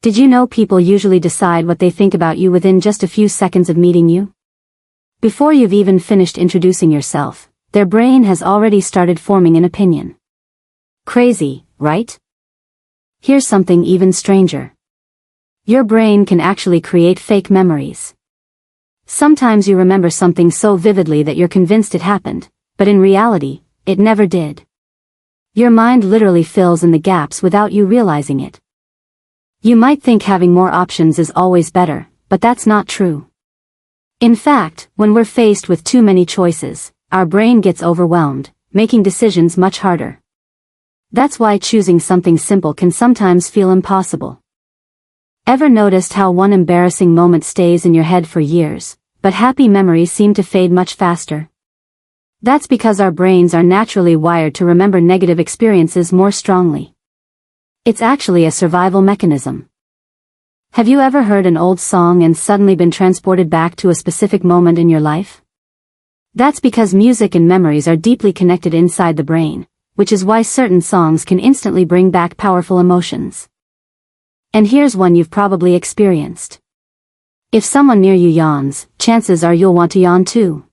Did you know people usually decide what they think about you within just a few seconds of meeting you? Before you've even finished introducing yourself, their brain has already started forming an opinion. Crazy, right? Here's something even stranger. Your brain can actually create fake memories. Sometimes you remember something so vividly that you're convinced it happened, but in reality, it never did. Your mind literally fills in the gaps without you realizing it. You might think having more options is always better, but that's not true. In fact, when we're faced with too many choices, our brain gets overwhelmed, making decisions much harder. That's why choosing something simple can sometimes feel impossible. Ever noticed how one embarrassing moment stays in your head for years, but happy memories seem to fade much faster? That's because our brains are naturally wired to remember negative experiences more strongly. It's actually a survival mechanism. Have you ever heard an old song and suddenly been transported back to a specific moment in your life? That's because music and memories are deeply connected inside the brain, which is why certain songs can instantly bring back powerful emotions. And here's one you've probably experienced. If someone near you yawns, chances are you'll want to yawn too.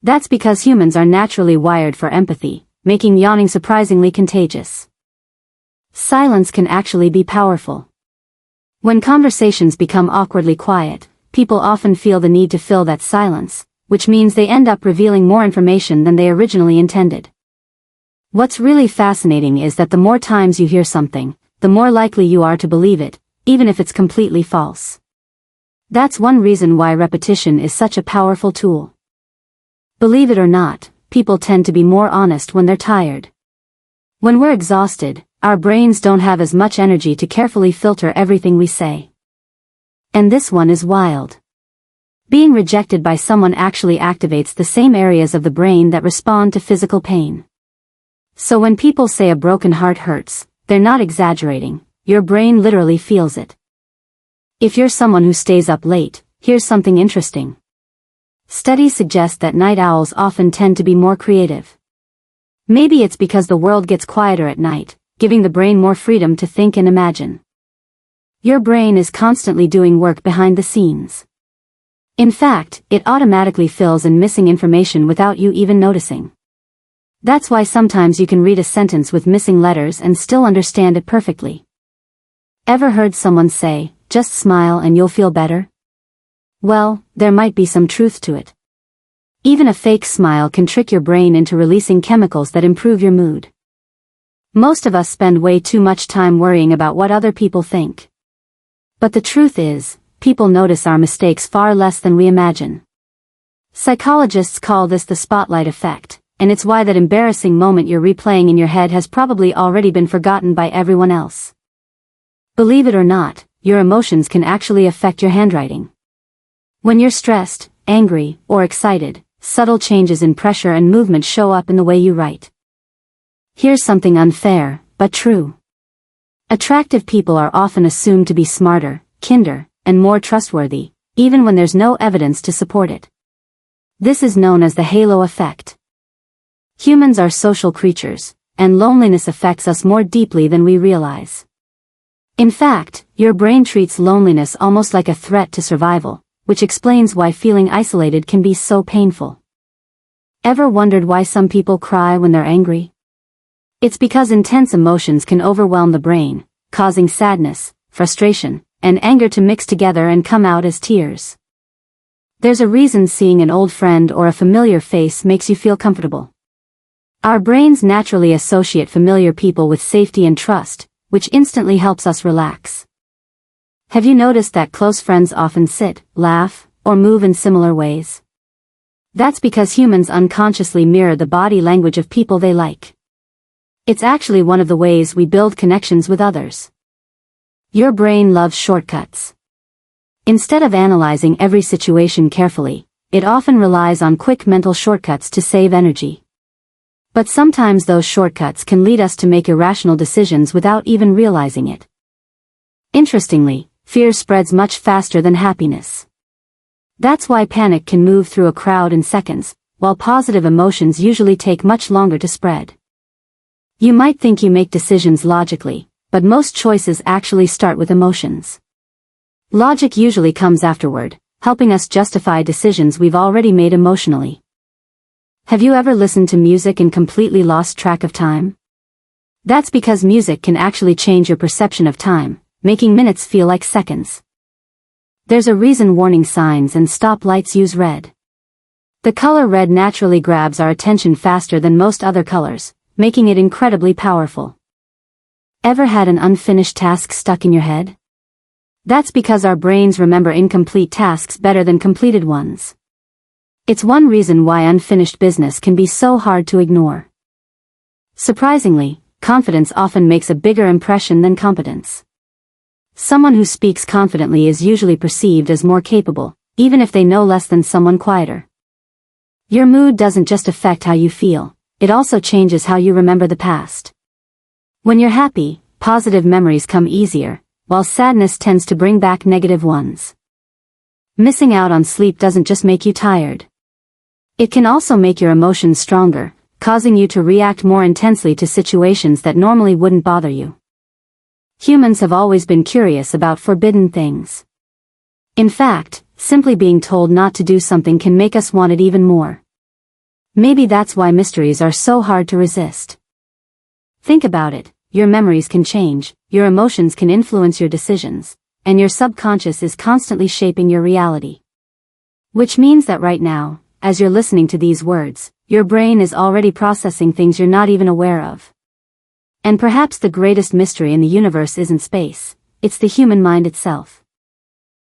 That's because humans are naturally wired for empathy, making yawning surprisingly contagious. Silence can actually be powerful. When conversations become awkwardly quiet, people often feel the need to fill that silence, which means they end up revealing more information than they originally intended. What's really fascinating is that the more times you hear something, the more likely you are to believe it, even if it's completely false. That's one reason why repetition is such a powerful tool. Believe it or not, people tend to be more honest when they're tired. When we're exhausted, our brains don't have as much energy to carefully filter everything we say. And this one is wild. Being rejected by someone actually activates the same areas of the brain that respond to physical pain. So when people say a broken heart hurts, they're not exaggerating, your brain literally feels it. If you're someone who stays up late, here's something interesting. Studies suggest that night owls often tend to be more creative. Maybe it's because the world gets quieter at night, giving the brain more freedom to think and imagine. Your brain is constantly doing work behind the scenes. In fact, it automatically fills in missing information without you even noticing. That's why sometimes you can read a sentence with missing letters and still understand it perfectly. Ever heard someone say, "Just smile and you'll feel better"? Well, there might be some truth to it. Even a fake smile can trick your brain into releasing chemicals that improve your mood. Most of us spend way too much time worrying about what other people think. But the truth is, people notice our mistakes far less than we imagine. Psychologists call this the spotlight effect, and it's why that embarrassing moment you're replaying in your head has probably already been forgotten by everyone else. Believe it or not, your emotions can actually affect your handwriting. When you're stressed, angry, or excited, subtle changes in pressure and movement show up in the way you write. Here's something unfair, but true. Attractive people are often assumed to be smarter, kinder, and more trustworthy, even when there's no evidence to support it. This is known as the halo effect. Humans are social creatures, and loneliness affects us more deeply than we realize. In fact, your brain treats loneliness almost like a threat to survival, which explains why feeling isolated can be so painful. Ever wondered why some people cry when they're angry? It's because intense emotions can overwhelm the brain, causing sadness, frustration, and anger to mix together and come out as tears. There's a reason seeing an old friend or a familiar face makes you feel comfortable. Our brains naturally associate familiar people with safety and trust, which instantly helps us relax. Have you noticed that close friends often sit, laugh, or move in similar ways? That's because humans unconsciously mirror the body language of people they like. It's actually one of the ways we build connections with others. Your brain loves shortcuts. Instead of analyzing every situation carefully, it often relies on quick mental shortcuts to save energy. But sometimes those shortcuts can lead us to make irrational decisions without even realizing it. Interestingly, fear spreads much faster than happiness. That's why panic can move through a crowd in seconds, while positive emotions usually take much longer to spread. You might think you make decisions logically, but most choices actually start with emotions. Logic usually comes afterward, helping us justify decisions we've already made emotionally. Have you ever listened to music and completely lost track of time? That's because music can actually change your perception of time, making minutes feel like seconds. There's a reason warning signs and stop lights use red. The color red naturally grabs our attention faster than most other colors, making it incredibly powerful. Ever had an unfinished task stuck in your head? That's because our brains remember incomplete tasks better than completed ones. It's one reason why unfinished business can be so hard to ignore. Surprisingly, confidence often makes a bigger impression than competence. Someone who speaks confidently is usually perceived as more capable, even if they know less than someone quieter. Your mood doesn't just affect how you feel, it also changes how you remember the past. When you're happy, positive memories come easier, while sadness tends to bring back negative ones. Missing out on sleep doesn't just make you tired. It can also make your emotions stronger, causing you to react more intensely to situations that normally wouldn't bother you. Humans have always been curious about forbidden things. In fact, simply being told not to do something can make us want it even more. Maybe that's why mysteries are so hard to resist. Think about it. Your memories can change, your emotions can influence your decisions, and your subconscious is constantly shaping your reality. Which means that right now, as you're listening to these words, your brain is already processing things you're not even aware of. And perhaps the greatest mystery in the universe isn't space, it's the human mind itself.